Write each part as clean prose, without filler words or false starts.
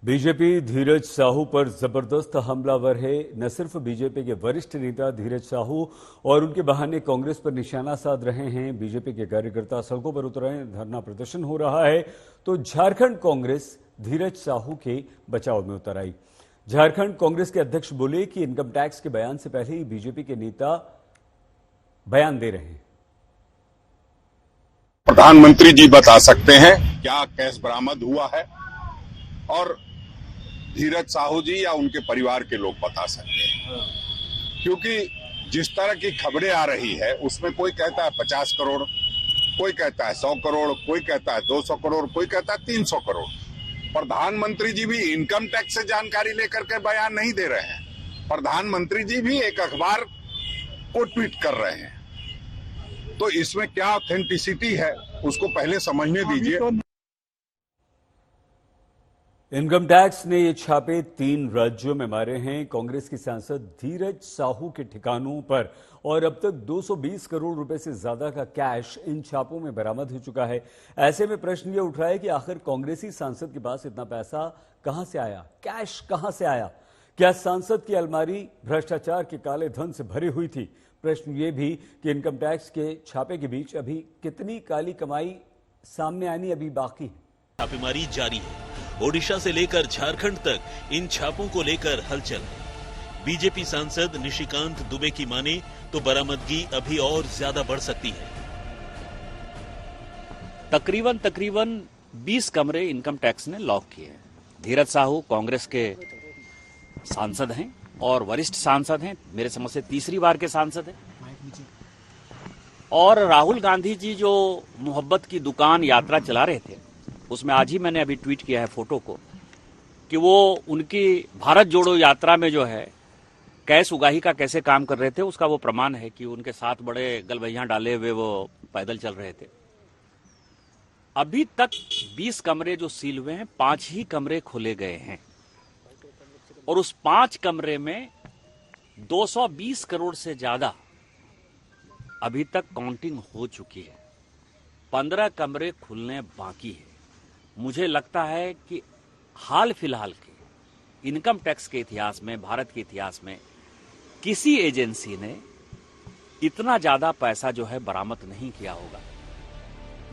BJP धीरज साहू पर जबरदस्त हमलावर है। न सिर्फ बीजेपी के वरिष्ठ नेता धीरज साहू और उनके बहाने कांग्रेस पर निशाना साध रहे हैं, बीजेपी के कार्यकर्ता सड़कों पर उतर हैं, धरना प्रदर्शन हो रहा है, तो झारखंड कांग्रेस धीरज साहू के बचाव में उतर आई। झारखंड कांग्रेस के अध्यक्ष बोले कि इनकम टैक्स के बयान से पहले ही बीजेपी के नेता बयान दे रहे हैं। प्रधानमंत्री जी बता सकते हैं क्या कैश बरामद हुआ है, और धीरज साहू जी या उनके परिवार के लोग बता सकते हैं, क्योंकि जिस तरह की खबरें आ रही है उसमें कोई कहता है 50 करोड़, कोई कहता है 100 करोड़, कोई कहता है 200 करोड़, कोई कहता है 300 करोड़। प्रधानमंत्री जी भी इनकम टैक्स से जानकारी लेकर के बयान नहीं दे रहे हैं, प्रधानमंत्री जी भी एक अखबार को ट्वीट कर रहे हैं। तो इसमें क्या ऑथेंटिसिटी है उसको पहले समझने दीजिए। इनकम टैक्स ने ये छापे 3 राज्यों में मारे हैं। कांग्रेस की सांसद धीरज साहू के ठिकानों पर और अब तक 220 करोड़ रुपए से ज्यादा का कैश इन छापों में बरामद हो चुका है। ऐसे में प्रश्न ये उठ रहा है कि आखिर कांग्रेसी सांसद के पास इतना पैसा कहां से आया, कैश कहां से आया? क्या सांसद की अलमारी भ्रष्टाचार के काले धन से भरी हुई थी? प्रश्न ये भी कि इनकम टैक्स के छापे के बीच अभी कितनी काली कमाई सामने आनी अभी बाकी है। छापेमारी जारी है। ओडिशा से लेकर झारखंड तक इन छापों को लेकर हलचल है। बीजेपी सांसद निशिकांत दुबे की माने तो बरामदगी अभी और ज्यादा बढ़ सकती है। तकरीबन 20 कमरे इनकम टैक्स ने लॉक किए हैं। धीरज साहू कांग्रेस के सांसद हैं और वरिष्ठ सांसद हैं, मेरे समझ से तीसरी बार के सांसद हैं। और राहुल गांधी जी जो मोहब्बत की दुकान यात्रा चला रहे थे, उसमें आज ही मैंने अभी ट्वीट किया है फोटो को कि वो उनकी भारत जोड़ो यात्रा में जो है कैश उगाही का कैसे काम कर रहे थे, उसका वो प्रमाण है कि उनके साथ बड़े गलबैया डाले हुए वो पैदल चल रहे थे। अभी तक 20 कमरे जो सील हुए हैं, 5 ही कमरे खोले गए हैं और उस 5 कमरे में 220 करोड़ से ज्यादा अभी तक काउंटिंग हो चुकी है। 15 कमरे खुलने बाकी है। मुझे लगता है कि हाल फिलहाल के इनकम टैक्स के इतिहास में, भारत के इतिहास में किसी एजेंसी ने इतना ज्यादा पैसा जो है बरामद नहीं किया होगा।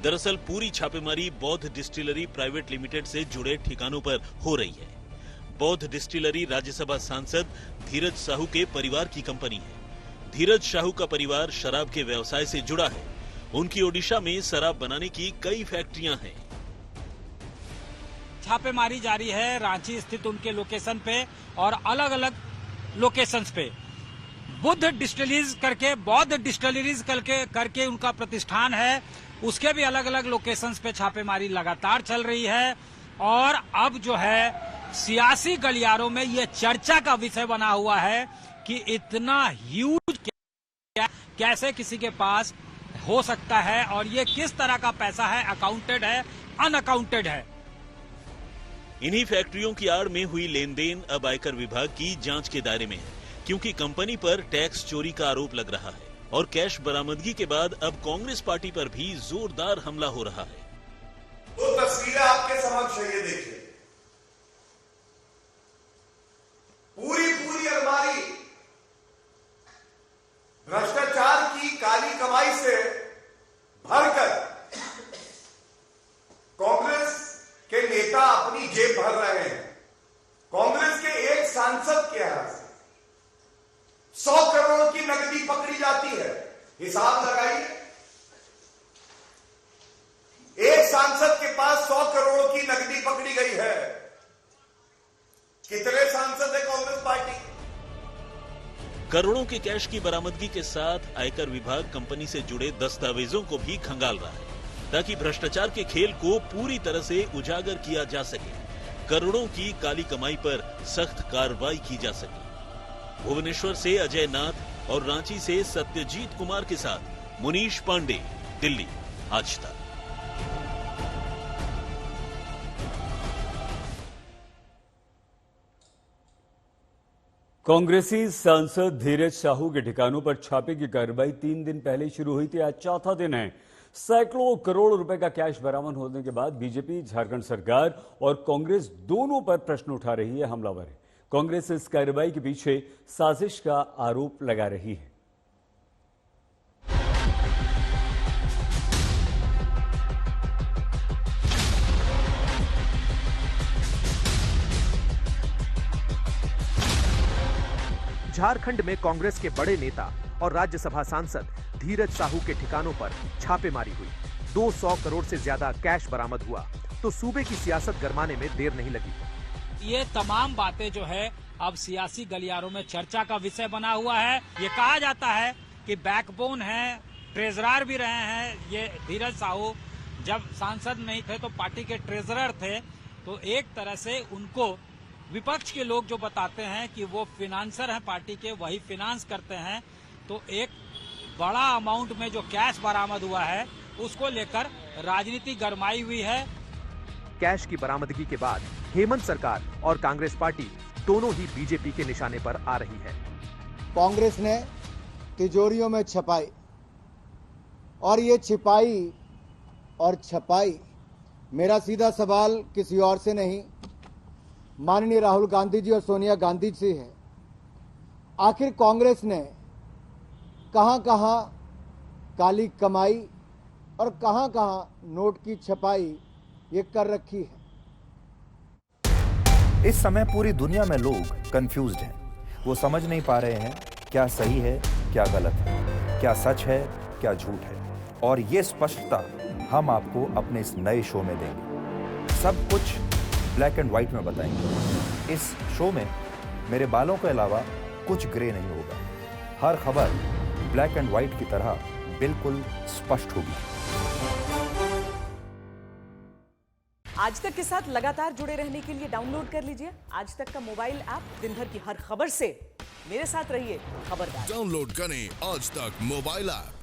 दरअसल पूरी छापेमारी बौद्ध डिस्टिलरी प्राइवेट लिमिटेड से जुड़े ठिकानों पर हो रही है। बौद्ध डिस्टिलरी राज्यसभा सांसद धीरज साहू के परिवार की कंपनी है। धीरज साहू का परिवार शराब के व्यवसाय से जुड़ा है। उनकी ओडिशा में शराब बनाने की कई फैक्ट्रियां हैं। छापेमारी जारी है रांची स्थित उनके लोकेशन पे और अलग अलग लोकेशंस पे। बुद्ध डिस्टिलरीज करके, बौद्ध डिस्टिलरीज करके उनका प्रतिष्ठान है, उसके भी अलग अलग लोकेशंस पे छापेमारी लगातार चल रही है। और अब जो है सियासी गलियारों में ये चर्चा का विषय बना हुआ है कि इतना ह्यूज कैसे किसी के पास हो सकता है और ये किस तरह का पैसा है, अकाउंटेड है, अनअकाउंटेड है। इन्हीं फैक्ट्रियों की आड़ में हुई लेन देन अब आयकर विभाग की जांच के दायरे में है, क्योंकि कंपनी पर टैक्स चोरी का आरोप लग रहा है और कैश बरामदगी के बाद अब कांग्रेस पार्टी पर भी जोरदार हमला हो रहा है। दो तस्वीरें आपके समक्ष है, ये देखिए। पूरी अलमारी भ्रष्टाचार की काली कमाई से भरकर कांग्रेस के नेता अपनी जेब भर रहे हैं। कांग्रेस के एक सांसद के यहां से 100 करोड़ की नकदी पकड़ी जाती है। हिसाब लगाइए, एक सांसद के पास 100 करोड़ की नकदी पकड़ी गई है। कितने सांसद है कांग्रेस पार्टी? करोड़ों के कैश की बरामदगी के साथ आयकर विभाग कंपनी से जुड़े दस्तावेजों को भी खंगाल रहा है, ताकि भ्रष्टाचार के खेल को पूरी तरह से उजागर किया जा सके, करोड़ों की काली कमाई पर सख्त कार्रवाई की जा सके। भुवनेश्वर से अजय नाथ और रांची से सत्यजीत कुमार के साथ मुनीश पांडे, दिल्ली, आज तक। कांग्रेसी सांसद धीरज साहू के ठिकानों पर छापे की कार्रवाई 3 दिन पहले शुरू हुई थी। आज चौथा दिन है। सैकड़ों करोड़ रुपए का कैश बरामद होने के बाद बीजेपी, झारखंड सरकार और कांग्रेस दोनों पर प्रश्न उठा रही है, हमलावर है। कांग्रेस इस कार्रवाई के पीछे साजिश का आरोप लगा रही है। झारखंड में कांग्रेस के बड़े नेता और राज्यसभा सांसद धीरज साहू के ठिकानों पर छापेमारी हुई। 200 करोड़ से ज्यादा कैश बरामद हुआ तो सूबे की सियासत गरमाने में देर नहीं लगी। ये तमाम बातें जो है अब सियासी गलियारों में चर्चा का विषय बना हुआ है। ये कहा जाता है कि बैकबोन है, ट्रेजरर भी रहे हैं। ये धीरज साहू जब सांसद नहीं थे तो पार्टी के ट्रेजरर थे, तो एक तरह से उनको विपक्ष के लोग जो बताते हैं कि वो फिनांसर हैं पार्टी के, वही फिनांस करते हैं। तो एक बड़ा अमाउंट में जो कैश बरामद हुआ है उसको लेकर राजनीति गरमाई हुई है। कैश की बरामदगी के बाद हेमंत सरकार और कांग्रेस पार्टी दोनों ही बीजेपी के निशाने पर आ रही है। कांग्रेस ने तिजोरियों में छपाई, और ये छिपाई और छपाई, मेरा सीधा सवाल किसी और से नहीं, माननीय राहुल गांधी जी और सोनिया गांधी जी है। आखिर कांग्रेस ने कहां-कहां काली कमाई और कहां-कहां नोट की छपाई ये कर रखी है। इस समय पूरी दुनिया में लोग कंफ्यूज्ड हैं। वो समझ नहीं पा रहे हैं क्या सही है, क्या गलत है, क्या सच है, क्या झूठ है। और ये स्पष्टता हम आपको अपने इस नए शो में देंगे। सब कुछ ब्लैक एंड व्हाइट में बताएंगे। इस शो में मेरे बालों के अलावा कुछ ग्रे नहीं होगा। हर खबर ब्लैक एंड व्हाइट की तरह बिल्कुल स्पष्ट होगी। आज तक के साथ लगातार जुड़े रहने के लिए डाउनलोड कर लीजिए आज तक का मोबाइल ऐप। दिन भर की हर खबर से मेरे साथ रहिए खबरदार। डाउनलोड करें आज तक मोबाइल ऐप।